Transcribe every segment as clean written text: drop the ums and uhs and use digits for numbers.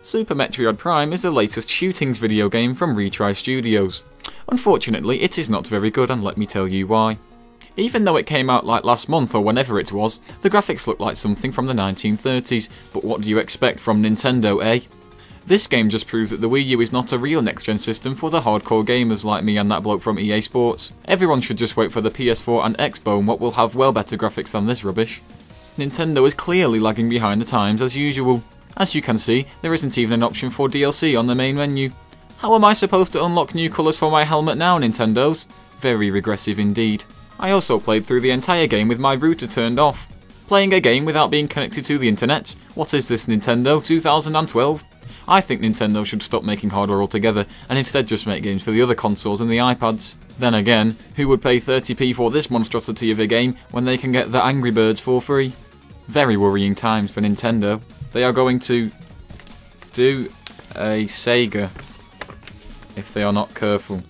Super Metroid Prime is the latest shootings video game from Retry Studios. Unfortunately, it is not very good, and let me tell you why. Even though it came out like last month or whenever it was, the graphics look like something from the 1930s, but what do you expect from Nintendo, eh? This game just proves that the Wii U is not a real next-gen system for the hardcore gamers like me and that bloke from EA Sports. Everyone should just wait for the PS4 and Xbone, what will have well better graphics than this rubbish. Nintendo is clearly lagging behind the times as usual. As you can see, there isn't even an option for DLC on the main menu. How am I supposed to unlock new colours for my helmet now, Nintendos? Very regressive indeed. I also played through the entire game with my router turned off. Playing a game without being connected to the internet? What is this, Nintendo 2012? I think Nintendo should stop making hardware altogether and instead just make games for the other consoles and the iPads. Then again, who would pay 30p for this monstrosity of a game when they can get the Angry Birds for free? Very worrying times for Nintendo. They are going to do a Sega if they are not careful.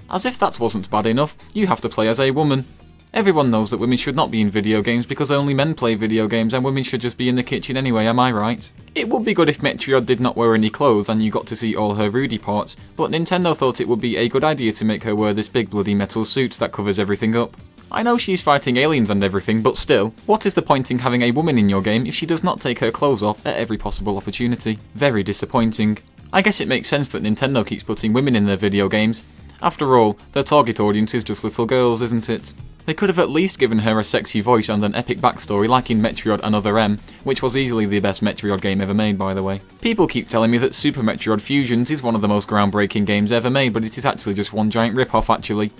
As if that wasn't bad enough, you have to play as a woman. Everyone knows that women should not be in video games because only men play video games and women should just be in the kitchen anyway, am I right? It would be good if Metroid did not wear any clothes and you got to see all her Rudy parts, but Nintendo thought it would be a good idea to make her wear this big bloody metal suit that covers everything up. I know she's fighting aliens and everything, but still, what is the point in having a woman in your game if she does not take her clothes off at every possible opportunity? Very disappointing. I guess it makes sense that Nintendo keeps putting women in their video games. After all, their target audience is just little girls, isn't it? They could have at least given her a sexy voice and an epic backstory like in Metroid Another M, which was easily the best Metroid game ever made, by the way. People keep telling me that Super Metroid Fusions is one of the most groundbreaking games ever made, but it is actually just one giant rip-off actually.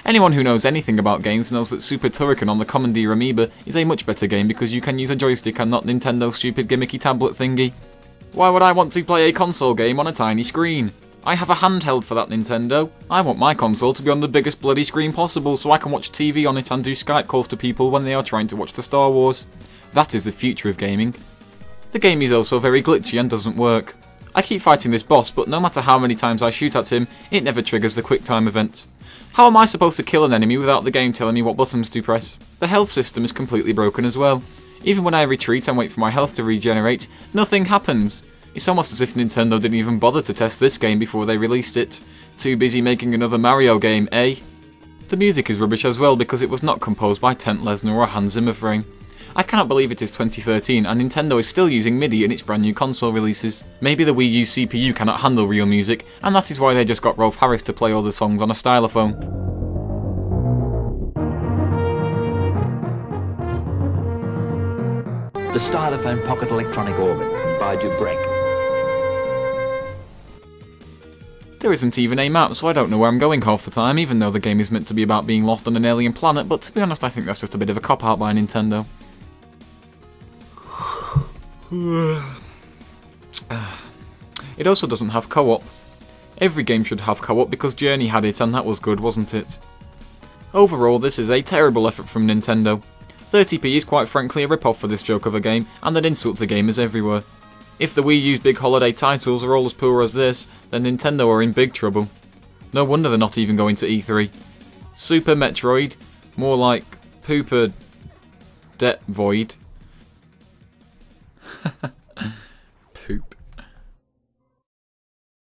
Anyone who knows anything about games knows that Super Turrican on the Commandeer Amoeba is a much better game because you can use a joystick and not Nintendo's stupid gimmicky tablet thingy. Why would I want to play a console game on a tiny screen? I have a handheld for that, Nintendo. I want my console to be on the biggest bloody screen possible so I can watch TV on it and do Skype calls to people when they are trying to watch the Star Wars. That is the future of gaming. The game is also very glitchy and doesn't work. I keep fighting this boss, but no matter how many times I shoot at him, it never triggers the quick time event. How am I supposed to kill an enemy without the game telling me what buttons to press? The health system is completely broken as well. Even when I retreat and wait for my health to regenerate, nothing happens. It's almost as if Nintendo didn't even bother to test this game before they released it. Too busy making another Mario game, eh? The music is rubbish as well because it was not composed by Tent Lesnar or Hans Zimmer frame. I cannot believe it is 2013 and Nintendo is still using MIDI in its brand new console releases. Maybe the Wii U CPU cannot handle real music, and that is why they just got Rolf Harris to play all the songs on a stylophone. The stylophone pocket electronic organ by Dubrek. There isn't even a map, so I don't know where I'm going half the time, even though the game is meant to be about being lost on an alien planet, but to be honest I think that's just a bit of a cop-out by Nintendo. It also doesn't have co-op. Every game should have co-op because Journey had it and that was good, wasn't it? Overall, this is a terrible effort from Nintendo. 30p is quite frankly a rip-off for this joke of a game, and that insults the gamers everywhere. If the Wii U's big holiday titles are all as poor as this, then Nintendo are in big trouble. No wonder they're not even going to E3. Super Metroid, more like Pooper Det Void.